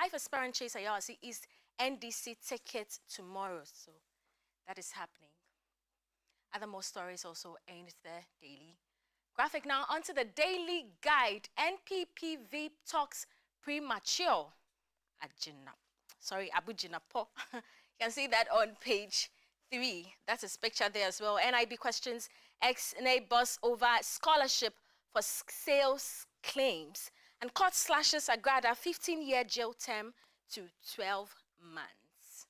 5 aspirant chase Ayawasi East NDC ticket tomorrow. So that is happening. Other more stories also aimed the daily graphic. Now onto the daily guide. NPPV talks premature. Abu Jinapo. You can see that on page 3. That's his picture there as well. NIB questions ex-NA boss over scholarship for sales claims. And court slashes Agrada 15-year jail term to 12 months.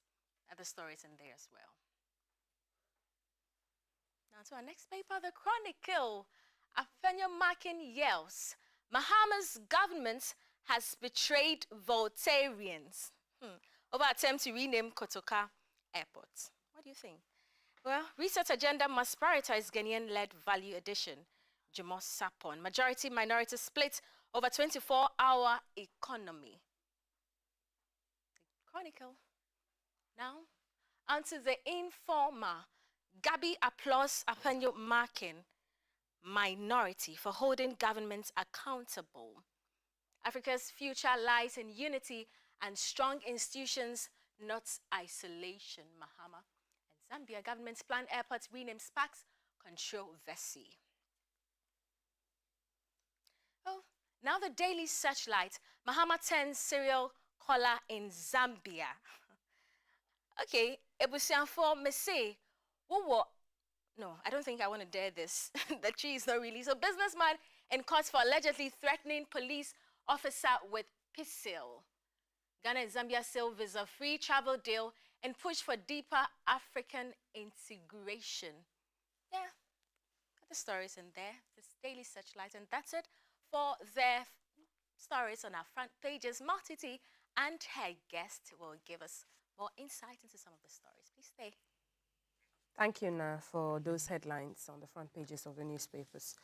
Other stories in there as well. Now to our next paper, The Chronicle. Afenyo Makin yells, Mahama's government has betrayed Voltarians. Over attempt to rename Kotoka Airport. What do you think? Well, research agenda must prioritize Ghanaian-led value addition. Jumos Sapon. Majority-minority split over 24-hour economy. The Chronicle. Now, onto the Informer. Gabi applauds Afenyo Makin minority for holding governments accountable. Africa's future lies in unity and strong institutions, not isolation. Mahama. And Zambia government's planned airport rename sparks controversy. Oh, now the Daily Searchlight. Mahama turns serial caller in Zambia. Okay, Ebusianfo Mese. No, I don't think I want to dare this. The tree is not really. So businessman in court for allegedly threatening police officer with pistol. Ghana and Zambia seal visa-free travel deal and push for deeper African integration. Yeah, the stories in there. This Daily Searchlight. And that's it for their stories on our front pages. Martiti and her guest will give us more insight into some of the stories. Please stay. Thank you, Na, for those headlines on the front pages of the newspapers.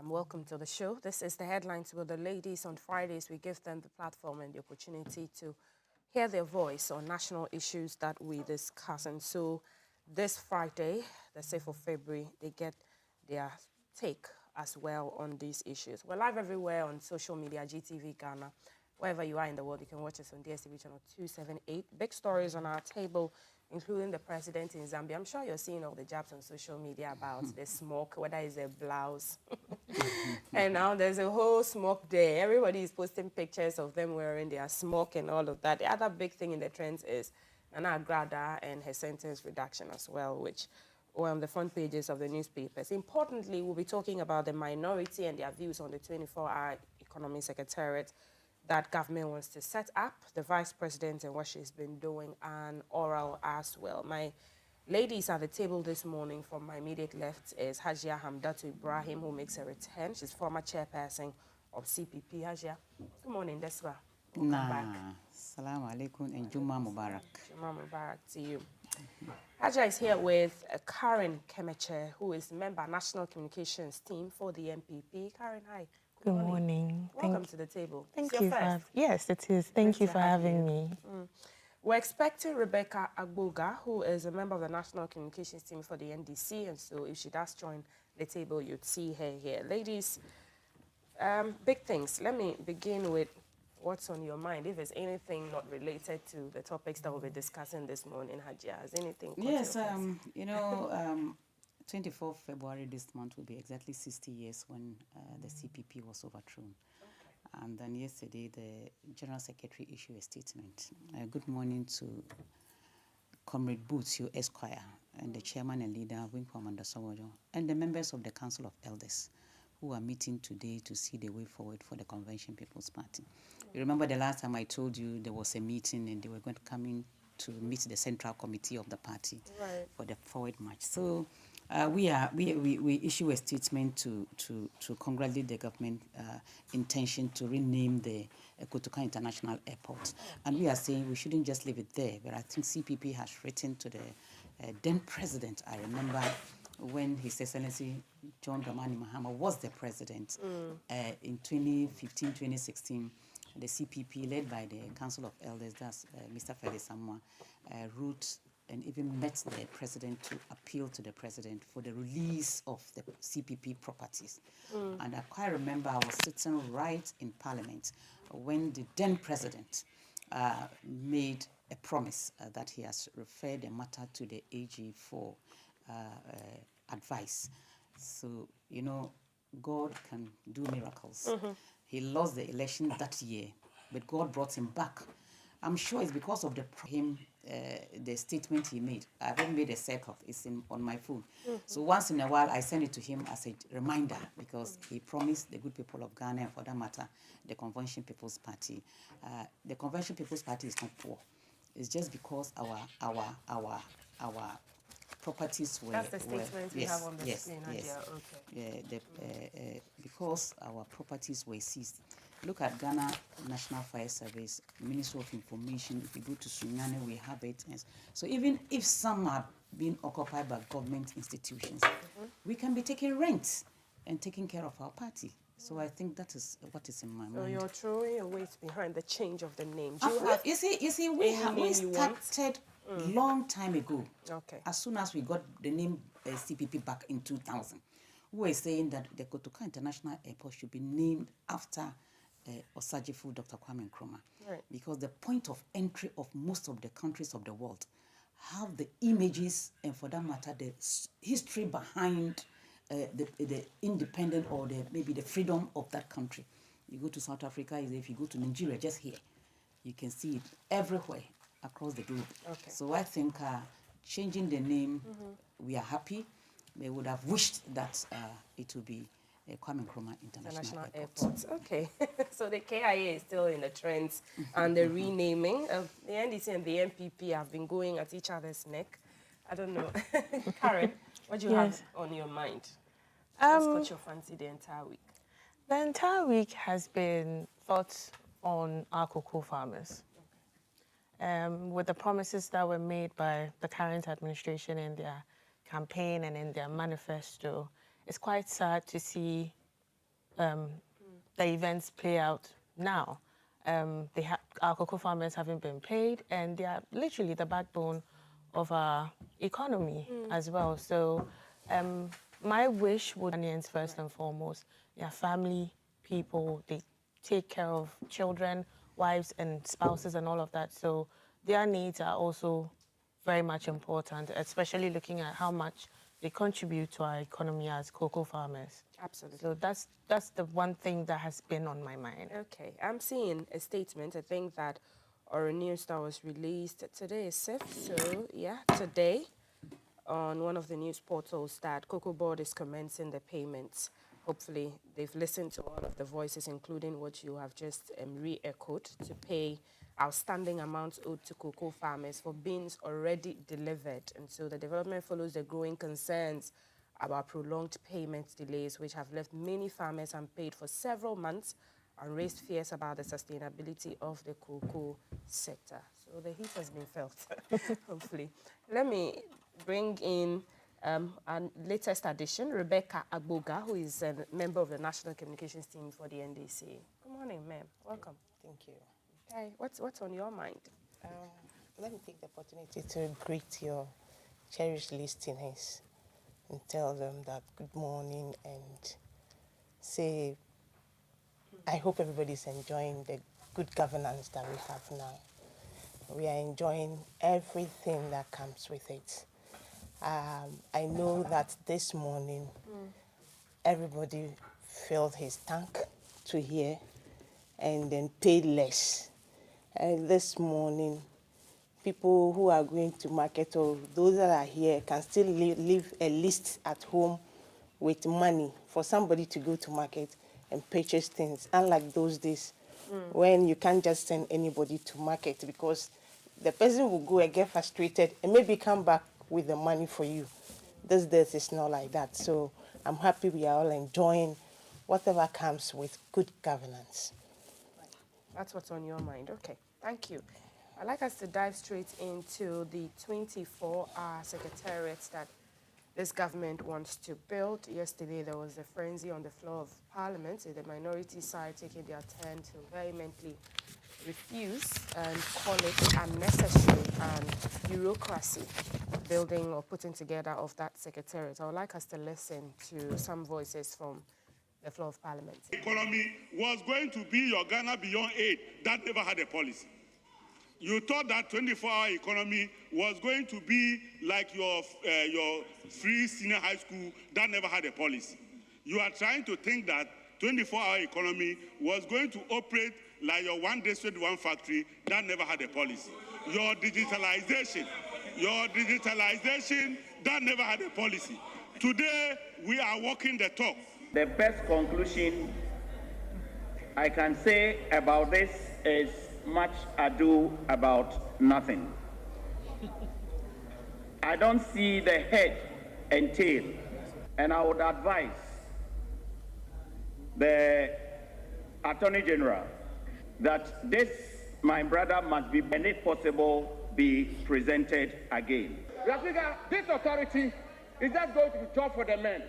Welcome to the show. This is the Headlines with the ladies. On Fridays, we give them the platform and the opportunity to hear their voice on national issues that we discuss. And so this Friday, the 6th of February, they get their take as well on these issues. We're live everywhere on social media, GTV Ghana. Wherever you are in the world, you can watch us on DSTV channel 278. Big stories on our table, including the president in Zambia. I'm sure you're seeing all the jabs on social media about the smoke, whether it's a blouse. And now there's a whole smoke day. Everybody is posting pictures of them wearing their smoke and all of that. The other big thing in the trends is Nana Agrada and her sentence reduction as well, which were on the front pages of the newspapers. Importantly, we'll be talking about the minority and their views on the 24-hour economy secretariat that government wants to set up, the vice president and what she's been doing, and oral as well. My ladies at the table this morning from my immediate left is Hajia Hamdatu Ibrahim, who makes a return. She's former chairperson of CPP. Hajia, good morning, Deswa. Welcome back. Assalamu alaikum and Juma Mubarak. Juma Mubarak to you. Hajia is here with Karen Kemeche, who is member National Communications Team for the NPP. Karen, hi. Good morning. Welcome to the table. Thank you. Yes, it is. Thank you for having me. We're expecting Rebecca Agboga, who is a member of the National Communications Team for the NDC, and so if she does join the table, you'd see her here. Ladies, big things. Let me begin with what's on your mind. If there's anything not related to the topics that we'll be discussing this morning, Hajia, has anything? Yes, you know, 24th February this month will be exactly 60 years when the CPP was overthrown. Okay. And then yesterday, the General Secretary issued a statement. Good morning to Comrade Boots, your Esquire, and the Chairman and Leader, Wing Commander Sowojo, and the members of the Council of Elders, who are meeting today to see the way forward for the Convention People's Party. You remember the last time I told you there was a meeting and they were going to come in to meet the Central Committee of the party for the forward march. So we issue a statement to congratulate the government intention to rename the Kotoka International Airport. And we are saying we shouldn't just leave it there, but I think CPP has written to the then president. I remember when His Excellency John Dramani Mahama was the president in 2015, 2016, the CPP, led by the Council of Elders, that's Mr. Felix Samoa, wrote and even met the president to appeal to the president for the release of the CPP properties. And I quite remember I was sitting right in Parliament when the then president made a promise that he has referred the matter to the AG for advice. So, you know, God can do miracles. He lost the election that year, but God brought him back. I'm sure it's because of the statement he made. I haven't made a circle. It's on my phone. So once in a while, I send it to him as a reminder because he promised the good people of Ghana, and for that matter, the Convention People's Party. The Convention People's Party is not poor. It's just because our properties were... That's the statement we have on the screen, yes. Okay. Yeah, because our properties were seized. Look at Ghana National Fire Service, Ministry of Information. If you go to Sunyane, we have it. So even if some are being occupied by government institutions, we can be taking rent and taking care of our party. So I think that is what is in my mind. So you're throwing your weight behind the change of the name. Do you have you see, we started long time ago. Okay. As soon as we got the name CPP back in 2000, we were saying that the Kotoka International Airport should be named after Osagyefo Dr. Kwame Nkrumah. Right. Because the point of entry of most of the countries of the world have the images and, for that matter, the history behind the independent or maybe the freedom of that country. You go to South Africa, if you go to Nigeria, just here, you can see it everywhere across the globe. Okay. So I think changing the name, we are happy. We would have wished that it would be Kwame Nkrumah International Airport. Okay. So the KIA is still in the trends and the renaming. The NDC and the MPP have been going at each other's neck. I don't know. Karen, what do you have on your mind? What's got your fancy the entire week? The entire week has been thoughts on our cocoa farmers. With the promises that were made by the current administration in their campaign and in their manifesto, it's quite sad to see the events play out now. Our cocoa farmers haven't been paid, and they are literally the backbone of our economy as well. So my wish would be Ghanaians first and foremost. They are family people. They take care of children, wives and spouses and all of that. So their needs are also very much important, especially looking at how much they contribute to our economy as cocoa farmers. Absolutely. So that's the one thing that has been on my mind. Okay, I'm seeing a statement, I think that, or a news that was released today is 5th, so yeah, today on one of the news portals that Cocoa Board is commencing the payments. Hopefully they've listened to all of the voices, including what you have just re-echoed, to pay outstanding amounts owed to cocoa farmers for beans already delivered. And so the development follows the growing concerns about prolonged payment delays, which have left many farmers unpaid for several months and raised fears about the sustainability of the cocoa sector. So the heat has been felt, hopefully. Let me bring in our latest addition, Rebecca Agboga, who is a member of the National Communications Team for the NDC. Good morning, ma'am. Welcome. Thank you. Okay, what's on your mind? Let me take the opportunity to greet your cherished listeners and tell them that good morning and say I hope everybody's enjoying the good governance that we have now. We are enjoying everything that comes with it. I know that this morning everybody filled his tank to here and then paid less. And this morning, people who are going to market or those that are here can still leave a list at home with money for somebody to go to market and purchase things. Unlike those days when you can't just send anybody to market because the person will go and get frustrated and maybe come back with the money for you. These days it's not like that. So I'm happy we are all enjoying whatever comes with good governance. That's what's on your mind. Okay, thank you. I'd like us to dive straight into the 24-hour secretariat that this government wants to build. Yesterday, there was a frenzy on the floor of Parliament, the minority side taking their turn to vehemently refuse and call it unnecessary and bureaucracy, building or putting together of that secretariat. I would like us to listen to some voices from the floor of Parliament. Economy was going to be your Ghana Beyond Aid. That never had a policy. You thought that 24-hour economy was going to be like your free senior high school that never had a policy. You are trying to think that 24-hour economy was going to operate like your one district, one factory that never had a policy. Your digitalization that never had a policy. Today, we are walking the talk. The best conclusion I can say about this is much ado about nothing. I don't see the head and tail, and I would advise the Attorney General that this, my brother, must be, when it possible, be presented again. Mr. Speaker, this authority is just going to be job for the men.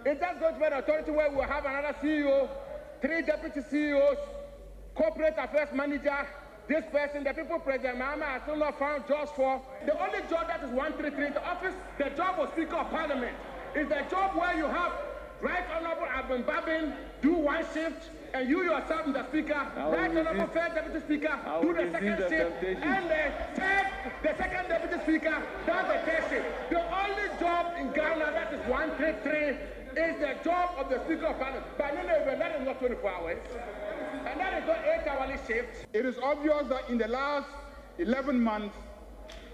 It's just going to be an authority where we'll have another CEO, 3 deputy CEOs, corporate affairs manager, this person, the people President Mahama has still not found jobs for. The only job that is 133 in the office, the job of Speaker of Parliament, is the job where you have Right Honorable Abin Babin do one shift, and you yourself, Mr. Speaker, Right Honorable First Deputy Speaker, do the second shift, and the second Deputy Speaker does the third shift. The only job in Ghana that is 133 is the job of the Speaker of Parliament. But no, that is not 24 hours. And that is not 8-hourly shift. It is obvious that in the last 11 months,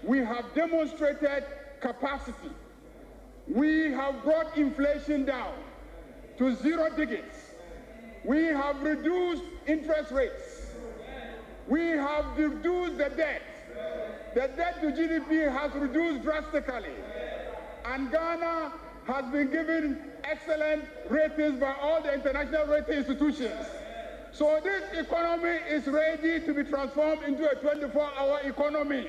we have demonstrated capacity. We have brought inflation down to 0 digits. We have reduced interest rates. We have reduced the debt. The debt to GDP has reduced drastically. And Ghana has been given excellent ratings by all the international rating institutions. So this economy is ready to be transformed into a 24-hour economy.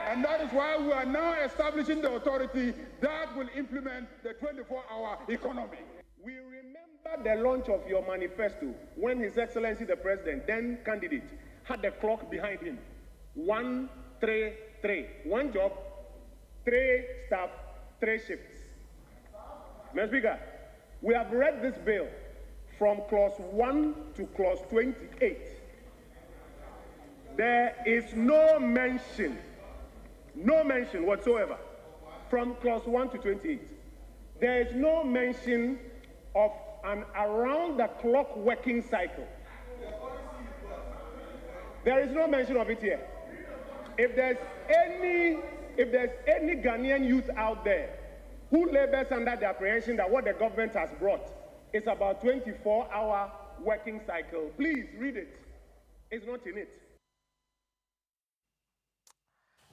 And that is why we are now establishing the authority that will implement the 24-hour economy. We remember the launch of your manifesto when His Excellency the President, then candidate, had the clock behind him. 133. 1 job, 3 staff, 3 shifts. Mr. Speaker, we have read this bill from clause 1 to clause 28. There is no mention whatsoever from clause 1 to 28. There is no mention of an around-the-clock working cycle. There is no mention of it here. If there's any Ghanaian youth out there who labors under the apprehension that what the government has brought is about 24-hour working cycle, please read it. It's not in it.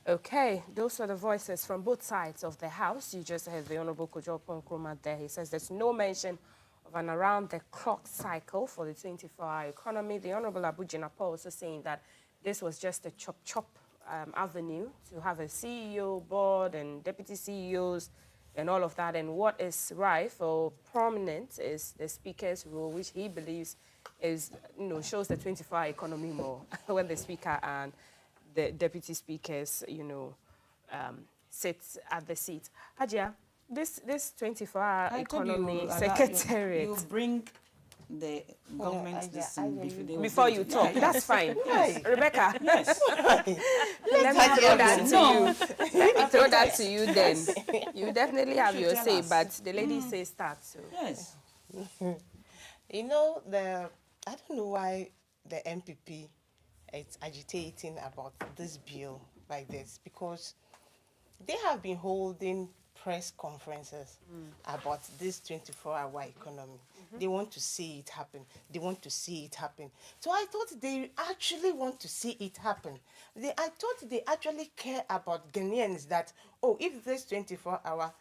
Okay, those are the voices from both sides of the House. You just heard the Honorable Kojo Nkrumah there. He says there's no mention of an around-the-clock cycle for the 24-hour economy. The Honorable Abu Jinapor also saying that this was just a chop-chop avenue to have a CEO, board, and deputy CEOs, and all of that. And what is rife or prominent is the Speaker's role, which he believes is, shows the 24-hour economy more when the Speaker and the deputy speakers, sit at the seat. Hajia, this 24-hour economy secretariat. You bring the government before you talk. That's fine. Yes. Rebecca. Yes. Let me throw that to you. Let me throw that to you then. You definitely have your say, but the lady says start. So. Yes. I don't know why the MPP is agitating about this bill like this, because they have been holding press conferences about this 24-hour economy. They want to see it happen. They want to see it happen. So I thought they actually want to see it happen. I thought they actually care about Ghanaians, that, if this 24-hour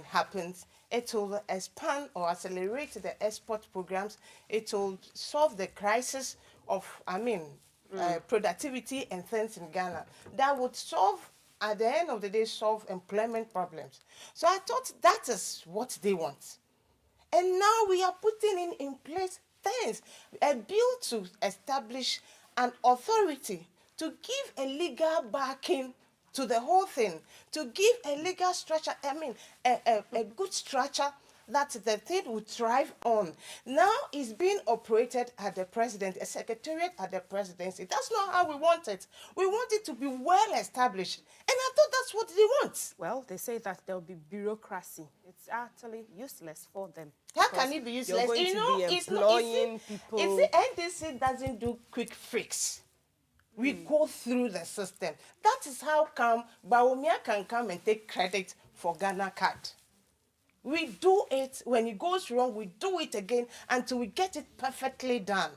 happens, it will expand or accelerate the export programs. It will solve the crisis of, productivity and things in Ghana. That would at the end of the day, solve employment problems. So I thought that is what they want. And now we are putting in place things, a bill to establish an authority to give a legal backing to the whole thing, to give a legal structure, a good structure that the thing will thrive on. Now it's being operated at the president, a secretariat at the presidency. That's not how we want it. We want it to be well established. And I thought that's what they want. Well, they say that there'll be bureaucracy. It's actually useless for them. How can it be useless? You're going You to know, be it's not. employing people. NDC doesn't do quick fix. We go through the system. That is how come Bawumia can come and take credit for Ghana Card. We do it, when it goes wrong, we do it again until we get it perfectly done.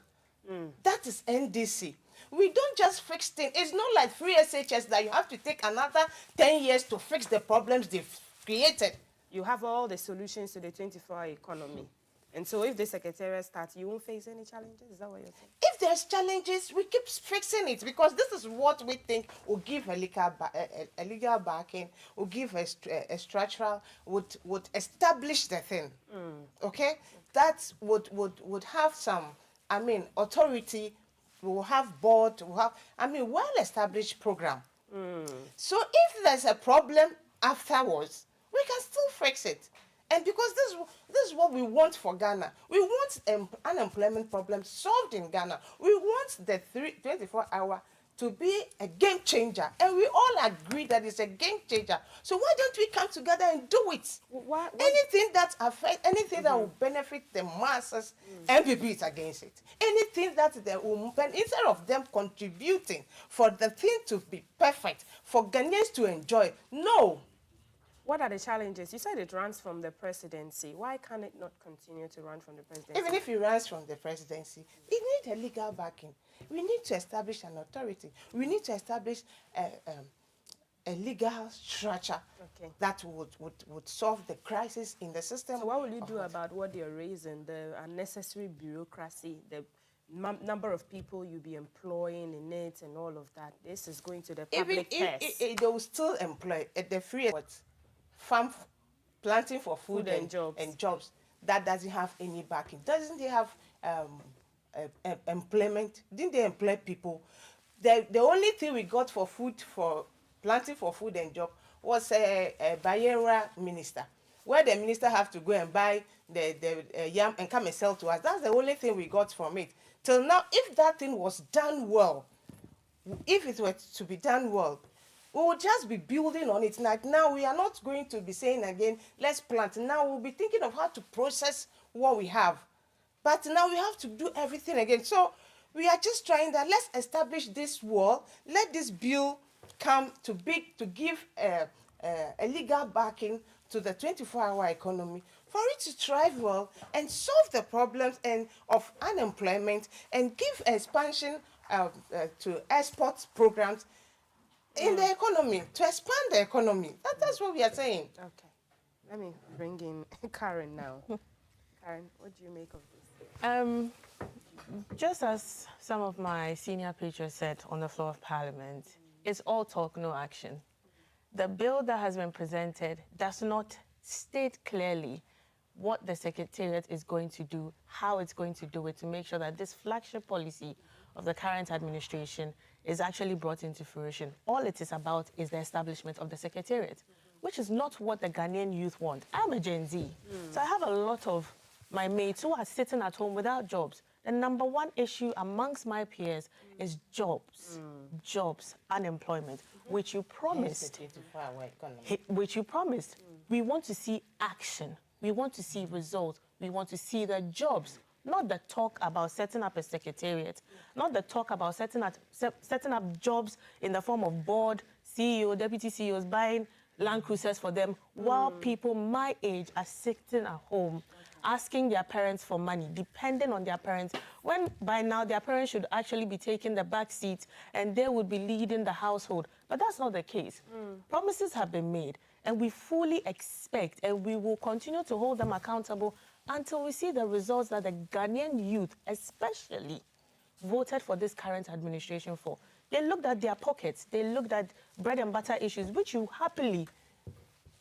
That is NDC. We don't just fix things. It's not like free SHS that you have to take another 10 years to fix the problems they've created. You have all the solutions to the 24-hour economy. And so if the secretariat starts, you won't face any challenges? Is that what you're saying? If there's challenges, we keep fixing it because this is what we think will give a legal backing, will give a structural, would establish the thing. Okay? That would have some, authority, we'll have board, we'll have, well-established program. So if there's a problem afterwards, we can still fix it. And because this is what we want for Ghana. We want unemployment problem solved in Ghana. We want the 24-hour to be a game changer. And we all agree that it's a game changer. So why don't we come together and do it? Anything that affects, anything that will benefit the masses, MPP is against it. Anything that will, instead of them contributing for the thing to be perfect, for Ghanaians to enjoy, no. What are the challenges? You said it runs from the presidency. Why can't it not continue to run from the presidency? Even if it runs from the presidency, it needs a legal backing. We need to establish an authority. We need to establish a legal structure that would solve the crisis in the system. So what will you do about what they're raising, the unnecessary bureaucracy, the number of people you'll be employing in it and all of that? This is going to the public purse. They will still employ at the free farm planting for food and jobs that doesn't have any backing. Doesn't they have employment? Didn't they employ people? The only thing we got for food, for planting for food and job, was a Bayera minister, where the minister have to go and buy the yam and come and sell to us. That's the only thing we got from it. Till now, if that thing was done well, if it were to be done well, we will just be building on it. Like now, we are not going to be saying again, let's plant. Now we'll be thinking of how to process what we have. But now we have to do everything again. So we are just trying that, let's establish this wall. Let this bill come to give a legal backing to the 24-hour economy for it to thrive well and solve the problems of unemployment and give expansion to export programs in the economy, to expand the economy. That's what we are saying. Okay. Let me bring in Karen now. Karen, what do you make of this? Just as some of my senior preachers said on the floor of Parliament, it's all talk, no action. The bill that has been presented does not state clearly what the Secretariat is going to do, how it's going to do it, to make sure that this flagship policy of the current administration is actually brought into fruition. All it is about is the establishment of the Secretariat, which is not what the Ghanaian youth want. I'm a Gen Z, so I have a lot of my mates who are sitting at home without jobs. The number one issue amongst my peers is jobs, unemployment, which you promised. We want to see action. We want to see results. We want to see the jobs. Not the talk about setting up a secretariat, not the talk about setting up jobs in the form of board, CEO, deputy CEOs, buying Land Cruisers for them, while people my age are sitting at home, asking their parents for money, depending on their parents, when by now their parents should actually be taking the back seat and they would be leading the household. But that's not the case. Promises have been made, and we fully expect, and we will continue to hold them accountable until we see the results that the Ghanaian youth, especially, voted for this current administration for. They looked at their pockets. They looked at bread and butter issues, which you happily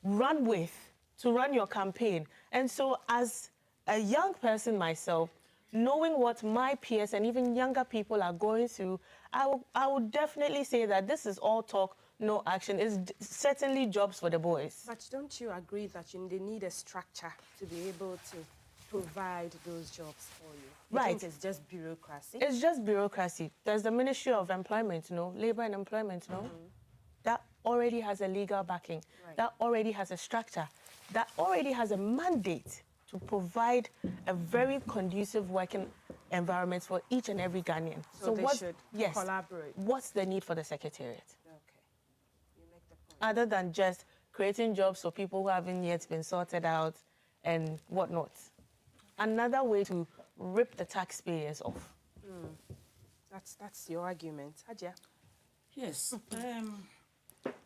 run with to run your campaign. And so as a young person myself, knowing what my peers and even younger people are going through, I would definitely say that this is all talk, no action. It's certainly jobs for the boys. But don't you agree that they need a structure to be able to provide those jobs for you? You Right. think it's just bureaucracy? It's just bureaucracy. There's the Ministry of Employment, Labor and Employment, that already has a legal backing, Right. that already has a structure, that already has a mandate to provide a very conducive working environment for each and every Ghanaian. So they should collaborate. What's the need for the Secretariat? Okay. You make the point. Other than just creating jobs for people who haven't yet been sorted out and whatnot. Another way to rip the taxpayers off. That's your argument. Hadia? Yes.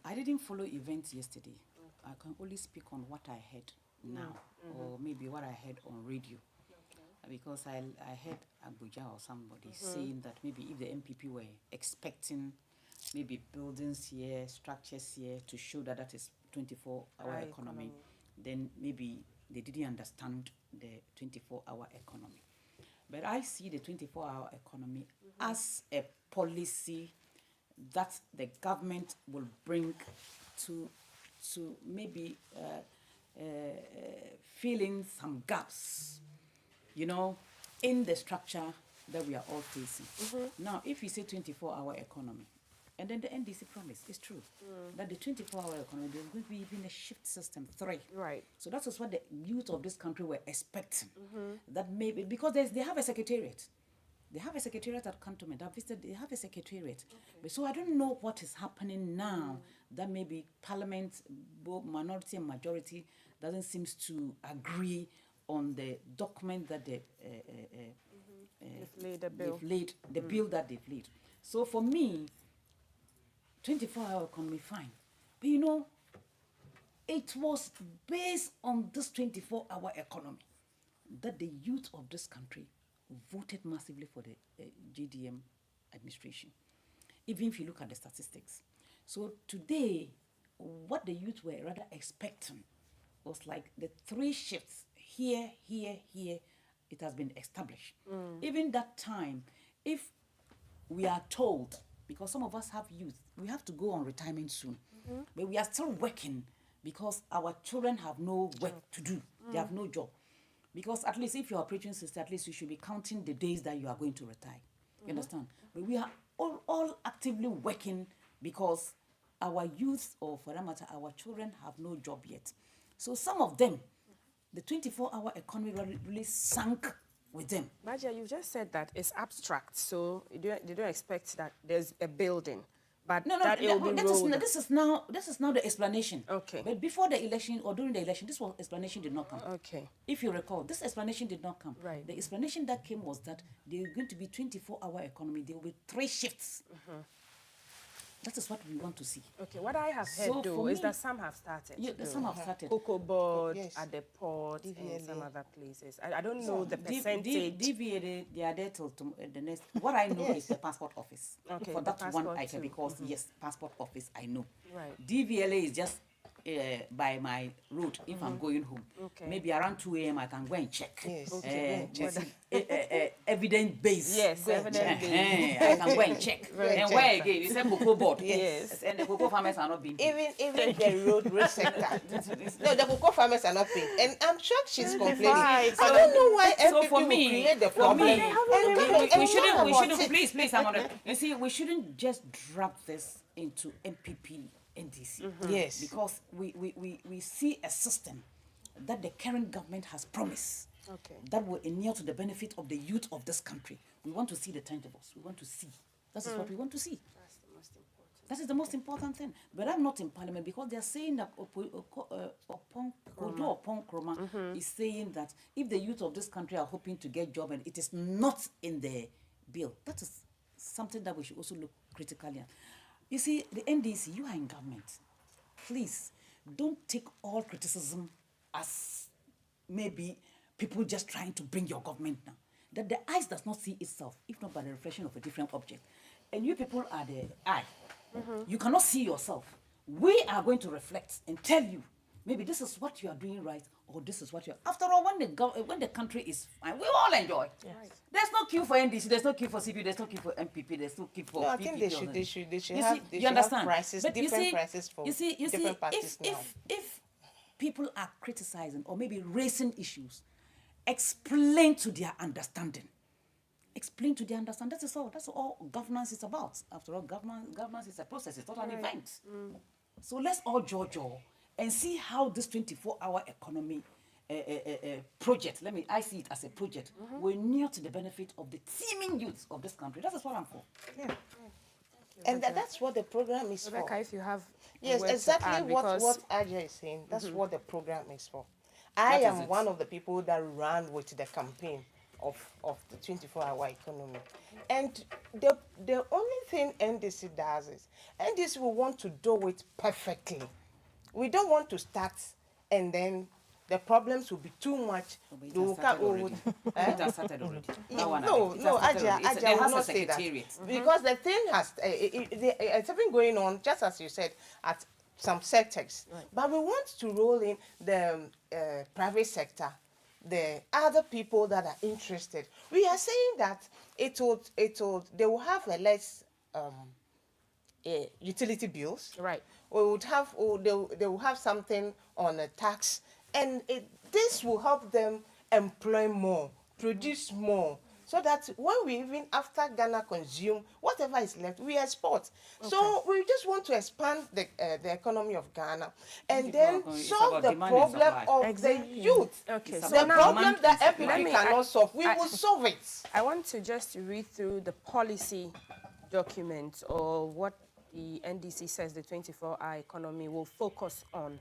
I didn't follow events yesterday. I can only speak on what I heard now, or maybe what I heard on radio. Because I heard Abuja or somebody saying that maybe if the MPP were expecting maybe buildings here, structures here to show that that is 24-hour economy, then maybe they didn't understand the 24-hour economy. But I see the 24-hour economy as a policy that the government will bring to maybe fill in some gaps, in the structure that we are all facing. Now, if you say 24-hour economy, and then the NDC promise is true, that the 24-hour economy, there's going to be even a shift system 3. Right. So that is what the youth of this country were expecting. That maybe, because they have a secretariat. They have a secretariat at Cantonment. I've visited, they have a secretariat. But so I don't know what is happening now that maybe Parliament, both minority and majority, doesn't seem to agree on the document that they've laid a bill. They've laid, the bill that they've laid. So for me, 24-hour economy, fine. But it was based on this 24-hour economy that the youth of this country voted massively for the GDM administration, even if you look at the statistics. So today, what the youth were rather expecting was like the 3 shifts, here, it has been established. Even that time, if we are told, because some of us have youth, we have to go on retirement soon, but we are still working because our children have no work to do. They have no job. Because at least if you're a preaching sister, at least you should be counting the days that you are going to retire. You understand? But we are all actively working because our youth, or for that matter, our children have no job yet. So some of them, the 24-hour economy really sank with them. Maja, you just said that it's abstract, so they don't expect that there's a building. But this is now the explanation. Okay. But before the election or during the election, this explanation did not come. Okay. If you recall, this explanation did not come. Right. The explanation that came was that there are going to be 24-hour economy. There will be 3 shifts. That is what we want to see. Okay, what I have heard is that some have started. Yeah, some have started. Cocoa Board, Yes. at the port, DVLA. and some other places. I don't know the percentage. DVLA, they are there till the next. What I know is the passport office. Okay, For the that one passport item, too. because yes, passport office, I know. Right. DVLA is just by my route if I'm going home. Okay. Maybe around 2 a.m. I can go and check. Yes. Okay, go and check. Evidence based. Yes, evidence based. I can go and check. And where again? You said cocoa board. Yes. And the cocoa farmers are not being paid. Even the road sector. No, the cocoa farmers are not paid. And I'm sure she's complaining. Right. I don't know why So FPP for will me, create the for problem. me, And we shouldn't, what about it? please, I'm on it. You see, we shouldn't just drop this into MPP, NDC. Yes. Because we see a system that the current government has promised Okay. that will inure to the benefit of the youth of this country. We want to see the tangibles. We want to see. That is what we want to see. That's the most important. That is the most important thing. But I'm not in parliament because they are saying that Oppong Kroma is saying that if the youth of this country are hoping to get job and it is not in the bill, that is something that we should also look critically at. You see, the NDC, you are in government. Please, don't take all criticism as maybe people just trying to bring your government down. That the eyes does not see itself, if not by the reflection of a different object. And you people are the eye. You cannot see yourself. We are going to reflect and tell you, maybe this is what you are doing right, or this is what you. After all, when the country is fine, we all enjoy. Yes. There's no queue for NDC. There's no queue for CP. There's no queue for MPP. There's no queue for. No, I PPP think they should You have, see, they you should understand? have prices, But different prices for different parties now. If people are criticizing or maybe raising issues, explain to their understanding. Explain to their understanding. That's all governance is about. After all, governance is a process. It's not an event. So let's all jaw and see how this 24-hour economy project, I see it as a project, will near to the benefit of the teeming youth of this country. That is what I'm for. Yeah. And that's what the program is Rebecca, for. if you have Yes, words to exactly add, what because Aja is saying. That's what the program is for. I That is am it. one of the people that ran with the campaign of the 24-hour economy. And the only thing NDC does is, NDC will want to do it perfectly. We don't want to start and then the problems will be too much. It has started already. It has started already. That one, Aja there will has a not say that. secretariat. Because the thing has, it's been going on, just as you said, at some sectors. Right. But we want to roll in the private sector, the other people that are interested. We are saying that they will have a less utility bills. right. We would have, they will have something on a tax, and this will help them employ more, produce more, so that when we even after Ghana consume whatever is left, we export. Okay. So we just want to expand the economy of Ghana, and then solve the problem of the youth. Okay, So so the now problem that FPP cannot solve, we will solve it. I want to just read through the policy document or what the NDC says the 24-hour economy will focus on.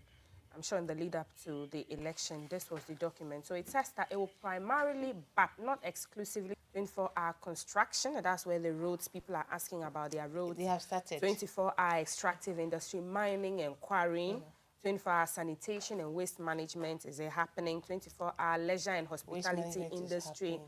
I'm sure in the lead up to the election, this was the document. So it says that it will primarily, but not exclusively, 24-hour construction. And that's where the roads, people are asking about their roads. They have started. 24-hour extractive industry, mining and quarrying. 24-hour sanitation and waste management is happening. 24-hour leisure and hospitality industry.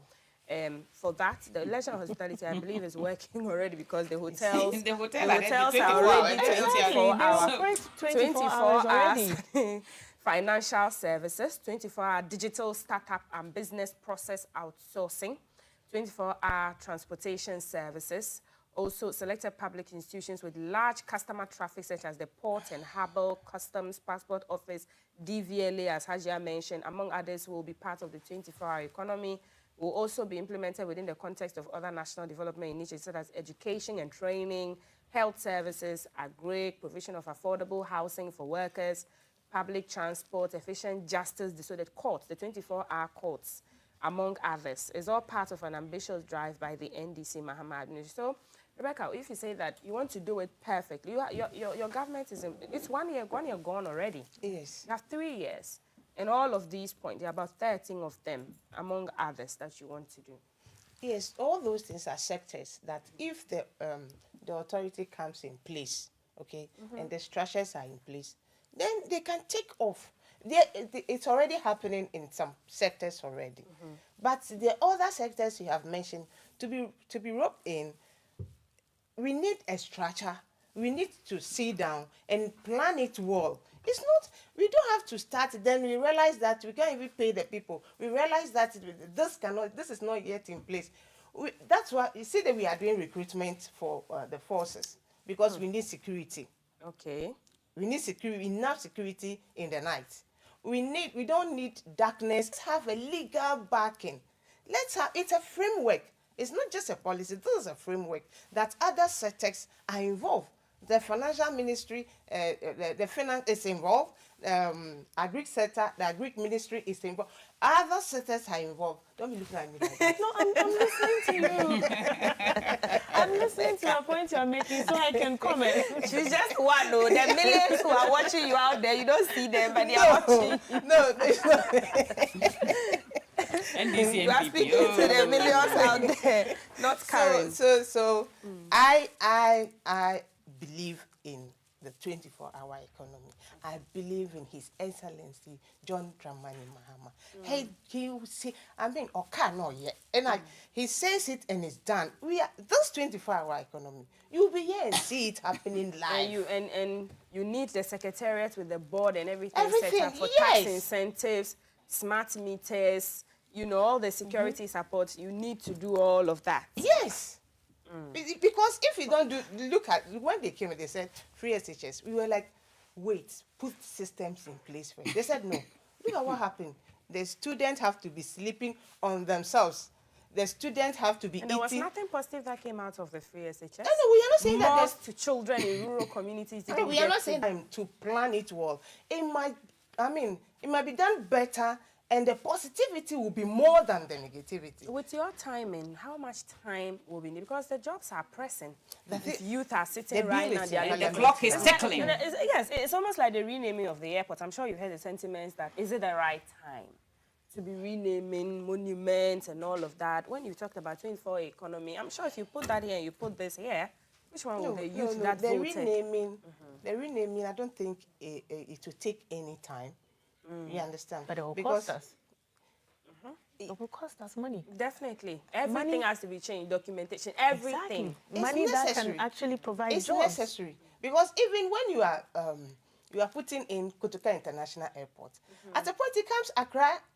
For that, the leisure and hospitality, I believe, is working already because the hotels, the hotels are already 24 hours. 24 hours already. Financial services, 24-hour digital startup and business process outsourcing, 24-hour transportation services, also selected public institutions with large customer traffic such as the port and harbour, customs, passport office, DVLA, as Hajia mentioned, among others, will be part of the 24-hour economy. Will also be implemented within the context of other national development initiatives such as education and training, health services, agri, provision of affordable housing for workers, public transport, efficient justice, so the courts, the 24-hour courts, among others, is all part of an ambitious drive by the NDC Mahama administration. So, Rebecca, if you say that you want to do it perfectly, your government is, it's 1 year gone already. Yes. You have 3 years. And all of these points, there are about 13 of them, among others, that you want to do. Yes, all those things are sectors that if the authority comes in place, okay, and the structures are in place, then they can take off. It's already happening in some sectors already. But the other sectors you have mentioned, to be roped in, we need a structure. We need to sit down and plan it well. It's not, we don't have to start, then we realize that we can't even pay the people. We realize that this is not yet in place. That's why, you see that we are doing recruitment for the forces, because we need security. Okay. We need security, enough security in the night. We don't need darkness. Let's have a legal backing. It's a framework. It's not just a policy, this is a framework that other sectors are involved. The financial ministry, the finance is involved. Agric sector, the agric ministry is involved. Other sectors are involved. Don't be looking at me like that. No, I'm listening to you. I'm listening to your point you're making so I can comment. She's just one, though. There are millions who are watching you out there. You don't see them, but they are watching. No, it's not. NDC, You are speaking to the millions out there, not Karen. I believe in the 24-hour economy. I believe in His Excellency John Dramani Mahama. He will say, and he says it and it's done. This 24-hour economy, you'll be here and see it happening live. And you need the secretariat with the board and everything set up for tax incentives, smart meters, you know, all the security support. You need to do all of that. Yes. Because if you don't look at, when they came, they said free SHS. We were like, wait, put systems in place first. They said no. Look at what happened. The students have to be sleeping on themselves. The students have to be And eating. there was nothing positive that came out of the free SHS. No, we are not saying that. Most to children in rural communities. No, we are not saying that to plan it well. It might be done better, and the positivity will be more than the negativity. With your timing, how much time will we need? Because the jobs are pressing. The youth are sitting right now. The clock is tickling. Yes, it's almost like the renaming of the airport. I'm sure you've heard the sentiments that, is it the right time to be renaming monuments and all of that? When you talked about 24 economy, I'm sure if you put that here and you put this here, which one will the youth that the voted? The renaming, I don't think it will take any time. You understand? But it will cost us. It will cost us money. Definitely. Everything has to be changed. Documentation, everything. Exactly. Money that can actually provide it's jobs. necessary. Because even when you are putting in Kotoka International Airport, at a point it comes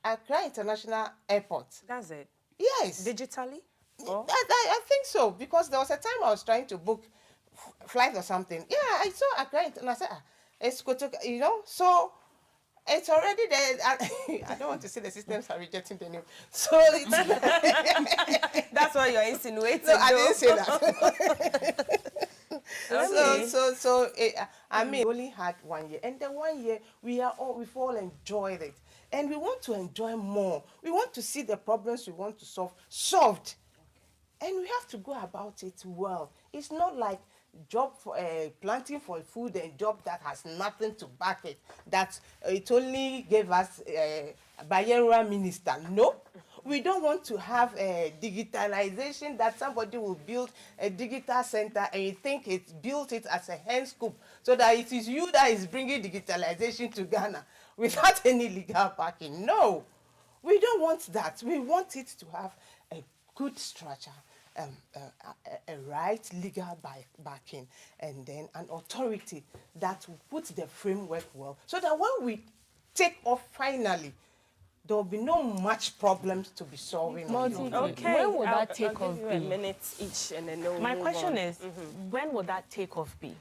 Accra International Airport. That's it. Yes. Digitally? I think so, because there was a time I was trying to book flight or something. Yeah, I saw Accra and I said, it's Kotoka, you know, so it's already there. I don't want to say the systems are rejecting the name. So it's that's what you're insinuating. No, I didn't say that. I mean, we only had 1 year, and the 1 year we've all enjoyed it, and we want to enjoy more. We want to see the problems we want to solved, and we have to go about it well. It's not like job for planting for food and job that has nothing to back it. That it only gave us Bayerwa minister. No. We don't want to have a digitalization that somebody will build a digital center and you think it's built it as a hen scoop so that it is you that is bringing digitalization to Ghana without any legal backing. No, we don't want that. We want it to have a good structure, a right legal backing, and then an authority that will put the framework well so that when we take off finally, there will be no much problems to be solving. Okay. When will that take off be? A minute each and then we'll My move question on. is, when will that take off be?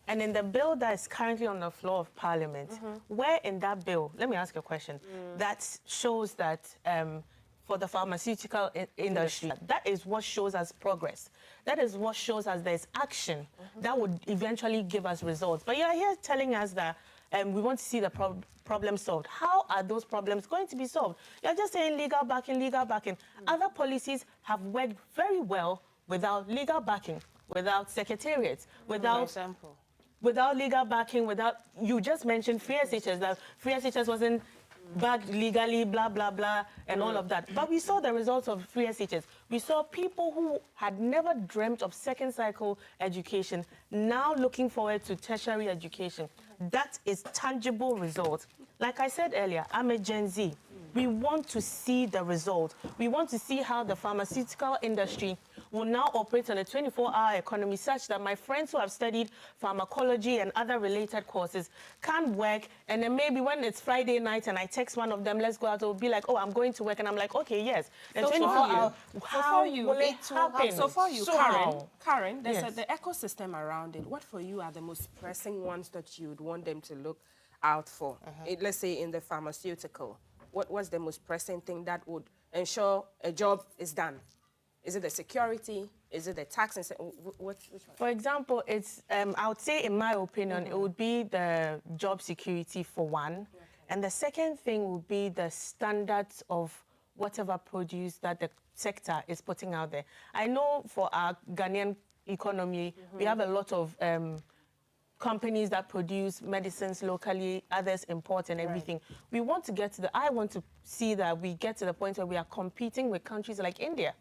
And in the bill that is currently on the floor of Parliament, where in that bill, let me ask you a question, that shows that for the pharmaceutical industry, that is what shows us progress. That is what shows us there's action that would eventually give us results. But you're here telling us that we want to see the problem solved. How are those problems going to be solved? You're just saying legal backing, legal backing. Other policies have worked very well without legal backing, without secretariats, without legal backing, you just mentioned free SHS, that free SHS wasn't backed legally, blah, blah, blah, and all of that. But we saw the results of free SHS. We saw people who had never dreamt of second cycle education now looking forward to tertiary education. That is tangible results. Like I said earlier, I'm a Gen Z. We want to see the result. We want to see how the pharmaceutical industry will now operate on a 24-hour economy such that my friends who have studied pharmacology and other related courses can work, and then maybe when it's Friday night and I text one of them, let's go out, they'll be like, oh, I'm going to work, and I'm like, okay, yes. And 24-hour, how will it happen? So for you, Karen, there's Yes. the ecosystem around it. What for you are the most pressing ones that you would want them to look out for? Let's say in the pharmaceutical, what's the most pressing thing that would ensure a job is done? Is it the security? Is it the tax? Which one? For example, it's, I would say, in my opinion, it would be the job security for one. And the second thing would be the standards of whatever produce that the sector is putting out there. I know for our Ghanaian economy, we have a lot of companies that produce medicines locally, others import and everything. We want to get to I want to see that we get to the point where we are competing with countries like India.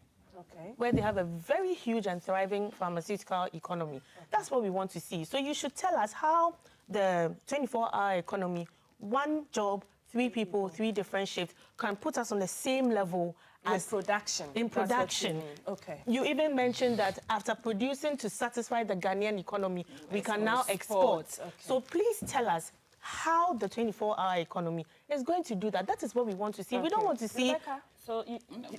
Where they have a very huge and thriving pharmaceutical economy. That's what we want to see. So you should tell us how the 24-hour economy, one job, 3 people, 3 different shifts, can put us on the same level as production. In production. Okay. You even mentioned that after producing to satisfy the Ghanaian economy, we can now export. Okay. So please tell us, how the 24-hour economy is going to do that. That is what we want to see. We don't want to see... Rebecca, so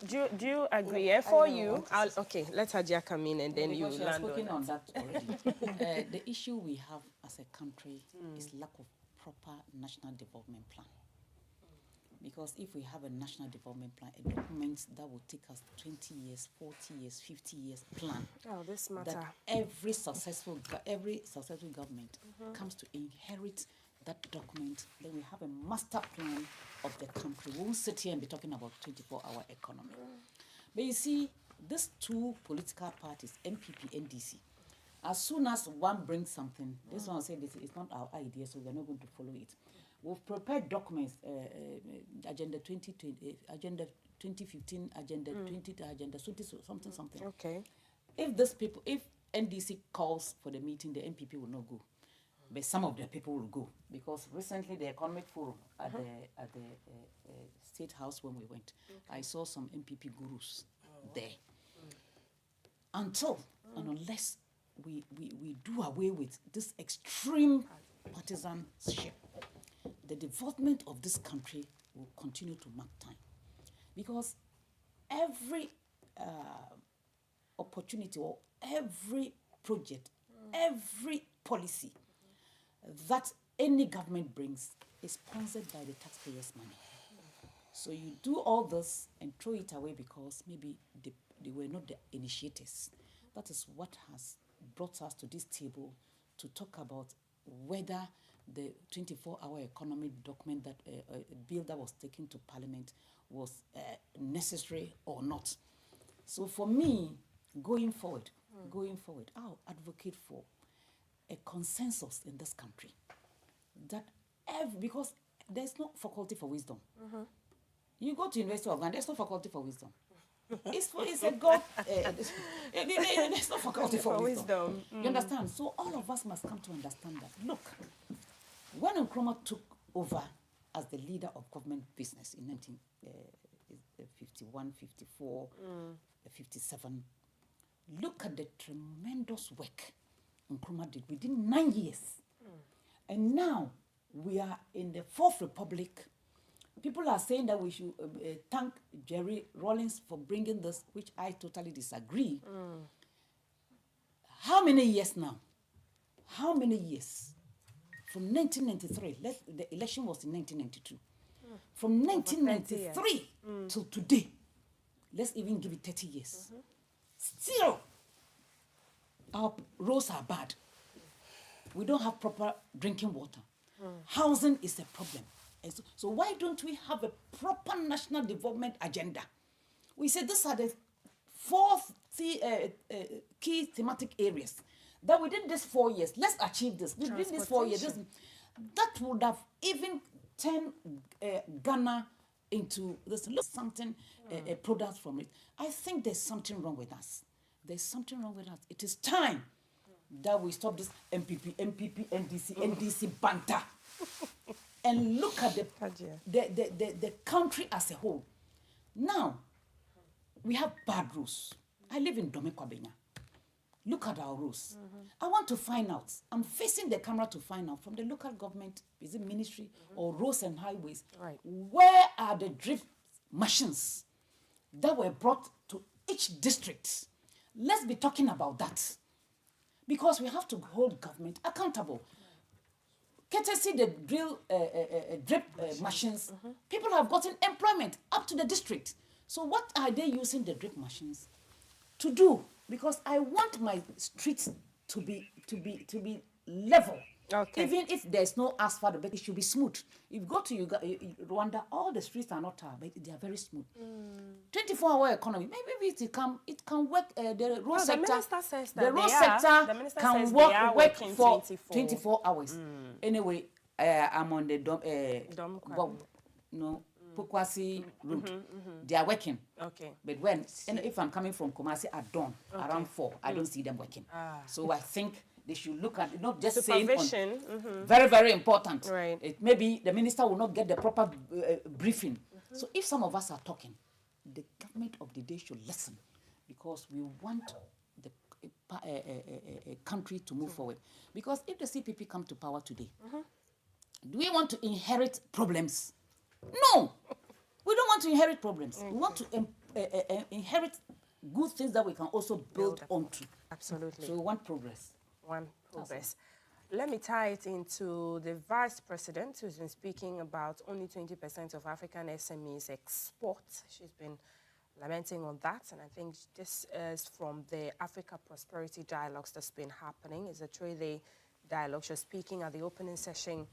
do you agree? Yeah, for you, okay, let Hadia come in and then you because land spoken on on that already. The issue we have as a country is lack of proper national development plan. Because if we have a national development plan, a document that will take us 20 years, 40 years, 50 years plan, Oh, this matter. that every successful government comes to inherit that document, then we have a master plan of the country. We won't sit here and be talking about 24-hour economy. But you see, these two political parties, MPP, NDC, as soon as one brings something, this one will say, it's not our idea, so we're not going to follow it. We've prepared documents, Agenda 2020, Agenda 2015, Agenda 20, Agenda 20, something. Okay. If NDC calls for the meeting, the MPP will not go. But some of the people will go, because recently the Economic Forum at the State House when we went, I saw some MPP gurus there. Until and unless we do away with this extreme partisanship, the development of this country will continue to mark time. Because every opportunity or every project, every policy that any government brings is sponsored by the taxpayers' money. So you do all this and throw it away because maybe they were not the initiators. That is what has brought us to this table to talk about whether the 24-hour economy document, that bill that was taken to Parliament, was necessary or not. So for me, going forward, I'll advocate for a consensus in this country that because there's no faculty for wisdom. You go to University of Ghana, there's no faculty for wisdom. It's a God. There's no faculty for wisdom. You understand? So all of us must come to understand that. Look, when Nkrumah took over as the leader of government business in 1951, 54, 57, look at the tremendous work Nkrumah did within 9 years. And now we are in the Fourth Republic. People are saying that we should thank Jerry Rawlings for bringing this, which I totally disagree. How many years now? How many years? From 1993, the election was in 1992. From 1993 till today, let's even give it 30 years. Still, our roads are bad. We don't have proper drinking water. Housing is a problem. And so why don't we have a proper national development agenda? We said these are the 4 key thematic areas that within these 4 years, let's achieve this. Within these 4 years, that would have even turned Ghana into something, a product from it. I think there's something wrong with us. There's something wrong with us. It is time that we stop this MPP, NDC banter. And look at the country as a whole. Now, we have bad rules. I live in Dome-Kwabenya. Look at our rules. I want to find out. I'm facing the camera to find out from the local government, is it ministry or roads and highways, where are the drift machines that were brought to each district? Let's be talking about that. Because we have to hold government accountable. Courtesy the drip machines, people have gotten employment up to the district. So what are they using the drip machines to do? Because I want my streets to be level. Okay. Even if there's no asphalt, but it should be smooth. If you go to Rwanda, all the streets are not tar, but they are very smooth. 24-hour economy, maybe it can work. The road sector, can work for 24 hours. Anyway, I'm on the Pokwasi road. They are working. Okay. But if I'm coming from Kumasi at dawn, around 4, I don't see them working. So I think they should look at it, not just saying very, very important. Right. Maybe the minister will not get the proper briefing. So if some of us are talking, the government of the day should listen, because we want the country to move forward. Because if the CPP come to power today, Do we want to inherit problems? No. We don't want to inherit problems. We want to inherit good things that we can also build onto. Absolutely. So we want progress. One progress. Let me tie it into the Vice President, who's been speaking about only 20% of African SMEs export. She's been lamenting on that, and I think this is from the Africa Prosperity Dialogues that's been happening. It's a 3-day dialogue. She was speaking at the opening session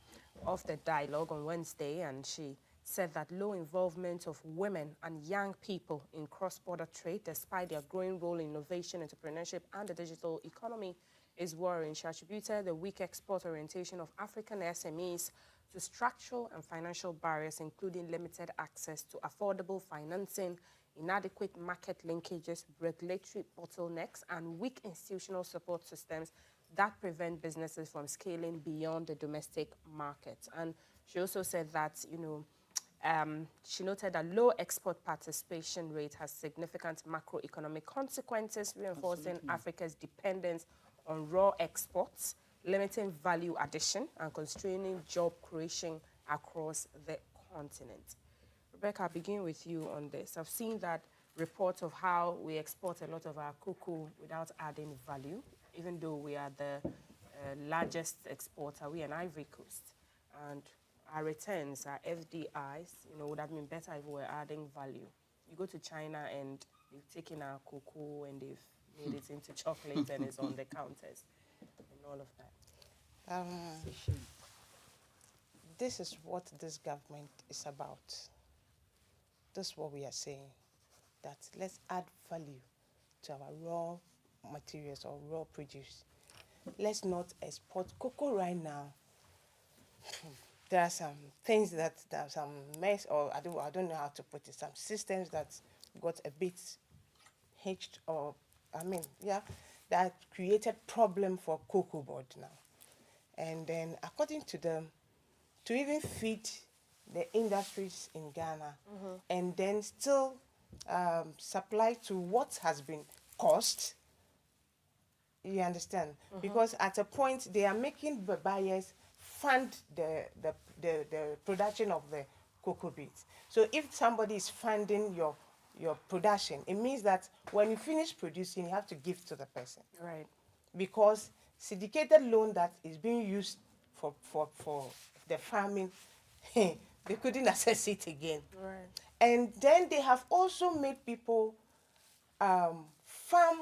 of the dialogue on Wednesday, and she said that low involvement of women and young people in cross-border trade, despite their growing role in innovation, entrepreneurship, and the digital economy, is worrying. She attributed the weak export orientation of African SMEs to structural and financial barriers, including limited access to affordable financing, inadequate market linkages, regulatory bottlenecks, and weak institutional support systems that prevent businesses from scaling beyond the domestic market. And she also said that, she noted that low export participation rate has significant macroeconomic consequences, reinforcing Africa's dependence on raw exports, limiting value addition, and constraining job creation across the continent. Rebecca, I'll begin with you on this. I've seen that report of how we export a lot of our cocoa without adding value, even though we are the largest exporter, we and Ivory Coast. And our returns, our FDIs, would have been better if we were adding value. You go to China and they've taken our cocoa and they've made it into chocolate and it's on the counters and all of that. This is what this government is about. This is what we are saying, that let's add value to our raw materials or raw produce. Let's not export cocoa right now. There are some things that there are some mess, or I don't know how to put it, some systems that got a bit hitched, or that created problem for cocoa board now. And then according to them, to even feed the industries in Ghana and then still supply to what has been cost, you understand? Because at a point they are making the buyers fund the production of the cocoa beans. So if somebody is funding your production, it means that when you finish producing, you have to give to the person. Right. Because syndicated loan that is being used for the farming, they couldn't access it again. Right. And then they have also made people farm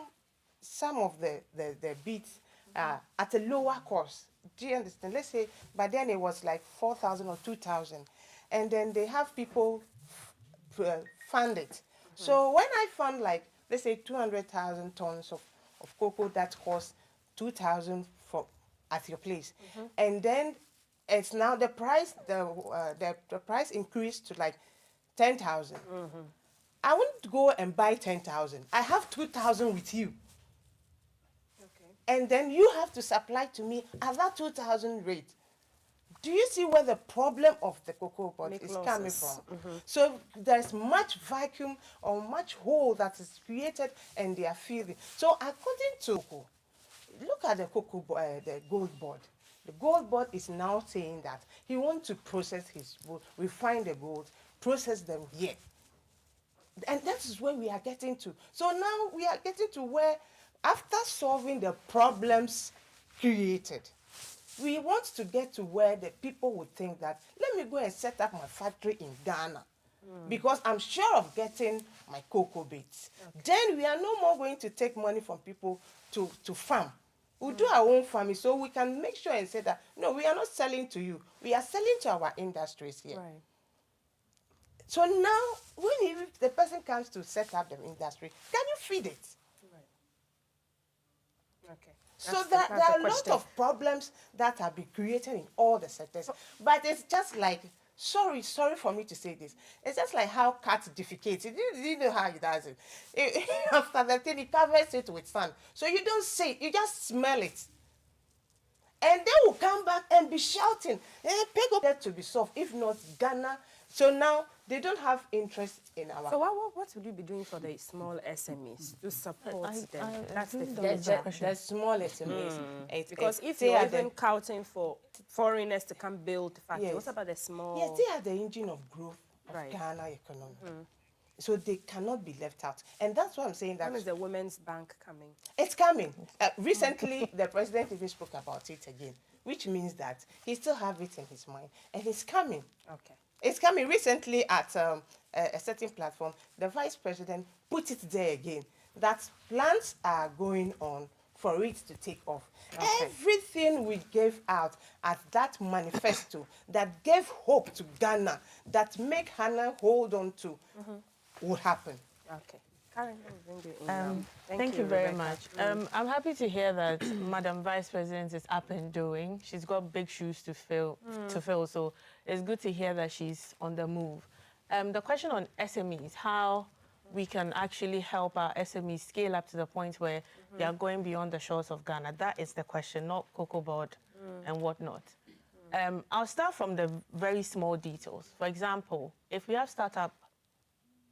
some of the beets at a lower cost. Do you understand? Let's say by then it was like 4,000 or 2,000. And then they have people fund it. So when I found like, let's say 200,000 tons of cocoa that costs 2,000 at your place. And then it's now the price, the price increased to like 10,000. I wouldn't go and buy 10,000. I have 2,000 with you. And then you have to supply to me at that 2,000 rate. Do you see where the problem of the cocoa board is coming from? So there's much vacuum or much hole that is created and they are filling. So according to cocoa, look at the the gold board. The gold board is now saying that he wants to process his gold, refine the gold, process them here. And that is where we are getting to. So now we are getting to where, after solving the problems created, we want to get to where the people would think that, let me go and set up my factory in Ghana because I'm sure of getting my cocoa beans. Then we are no more going to take money from people to farm. We'll do our own farming so we can make sure and say that, no, we are not selling to you. We are selling to our industries here. Right. So now, when the person comes to set up the industry, can you feed it? Okay. So there are a lot of problems that have been created in all the sectors. But it's just like, sorry for me to say this, it's just like how cats defecate. You know how it does it. After the thing, it covers it with sand. So you don't say it, you just smell it. And they will come back and be shouting, pick up that to be solved. If not, Ghana So now they don't have interest in our. So what would you be doing for the small SMEs to support them? That's the think thing. The small SMEs. Because if you're even counting for foreigners to come build factories, Yes. what about the small? Yes, they are the engine of growth of Right. Ghana economy. So they cannot be left out. And that's why I'm saying that When is the Women's Bank coming? it's coming. Recently, the president even spoke about it again, which means that he still have it in his mind. And it's coming. Okay. It's coming. Recently at a certain platform, the vice president put it there again, that plans are going on for it to take off. Okay. Everything we gave out at that manifesto that gave hope to Ghana, that make Ghana hold on to, will happen. Okay. Karen, let me bring you in now. Thank you very Rebecca. much. I'm happy to hear that Madam Vice President is up and doing. She's got big shoes to fill. So it's good to hear that she's on the move. The question on SMEs, how we can actually help our SMEs scale up to the point where they are going beyond the shores of Ghana. That is the question, not Cocoa Board and whatnot. I'll start from the very small details. For example, if we have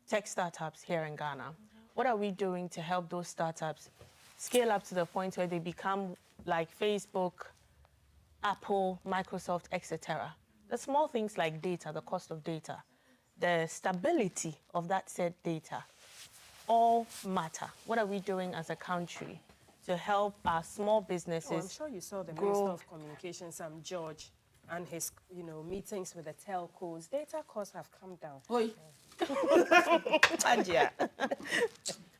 tech startups here in Ghana, what are we doing to help those startups scale up to the point where they become like Facebook, Apple, Microsoft, etc.? The small things like data, the cost of data, the stability of that said data, all matter. What are we doing as a country to help our small businesses I'm sure you saw the grow? Minister of Communications, Sam George, and his meetings with the telcos. Data costs have come down. Oi.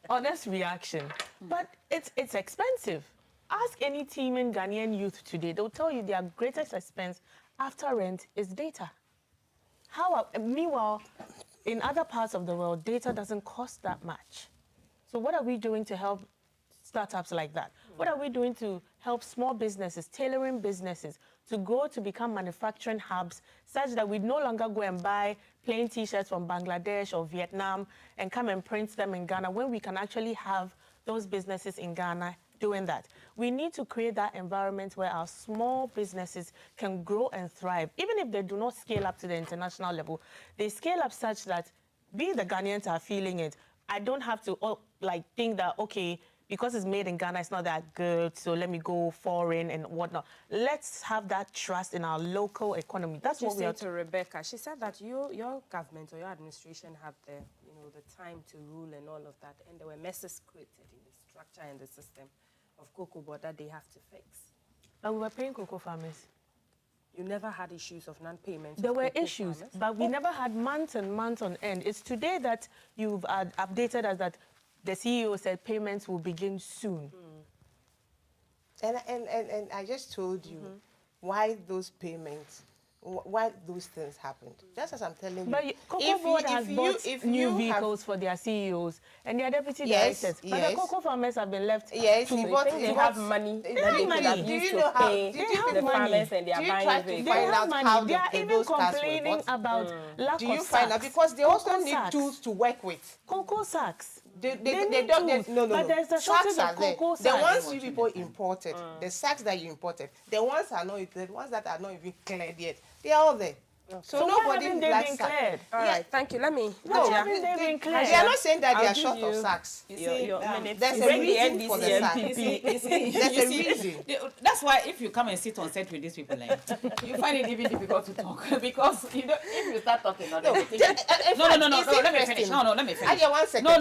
Honest reaction. But it's expensive. Ask any team in Ghanaian youth today. They'll tell you their greatest expense after rent is data. Meanwhile, in other parts of the world, data doesn't cost that much. So what are we doing to help startups like that? What are we doing to help small businesses, tailoring businesses, to grow to become manufacturing hubs such that we no longer go and buy plain T-shirts from Bangladesh or Vietnam and come and print them in Ghana when we can actually have those businesses in Ghana doing that? We need to create that environment where our small businesses can grow and thrive. Even if they do not scale up to the international level, they scale up such that the Ghanaians are feeling it. I don't have to think that, okay, because it's made in Ghana, it's not that good, so let me go foreign and whatnot. Let's have that trust in our local economy. That's what we are to Rebecca. She said that your government or your administration had the time to rule and all of that, and there were messes created in the structure and the system of Cocoa Board that they have to fix. But we were paying cocoa farmers. You never had issues of non-payment? There were issues, but we never had months and months on end. It's today that you've updated us that the CEO said payments will begin soon. And I just told you why those payments, why those things happened. Just as I'm telling you. But Cocoa Board has bought new vehicles for their CEOs and their deputy directors. But the cocoa farmers have been left. Yes, they have money. They have money. Do you know how? They have the money. Farmers and they are buying They vehicles? have money. They are even complaining about lack of Do you find out? sacks. Because they also Cocoa need sacks. tools to work with. Cocoa sacks. They need don't. tools, No. but there's a Sacks shortage of are there. cocoa The sacks. ones you people imported, the sacks that you imported, the ones that are not even cleared yet, they are all there. So why nobody haven't they likes been sack. cleared? All right, thank you. Let me. Why haven't they been cleared? They are not saying that they I'll are short give of you sacks. You see, There's a reason for the sack. There's a reason. That's why if you come and sit on set with these people, you find it even difficult to talk because if you start talking, no. Let me finish. Let me finish. One second. No,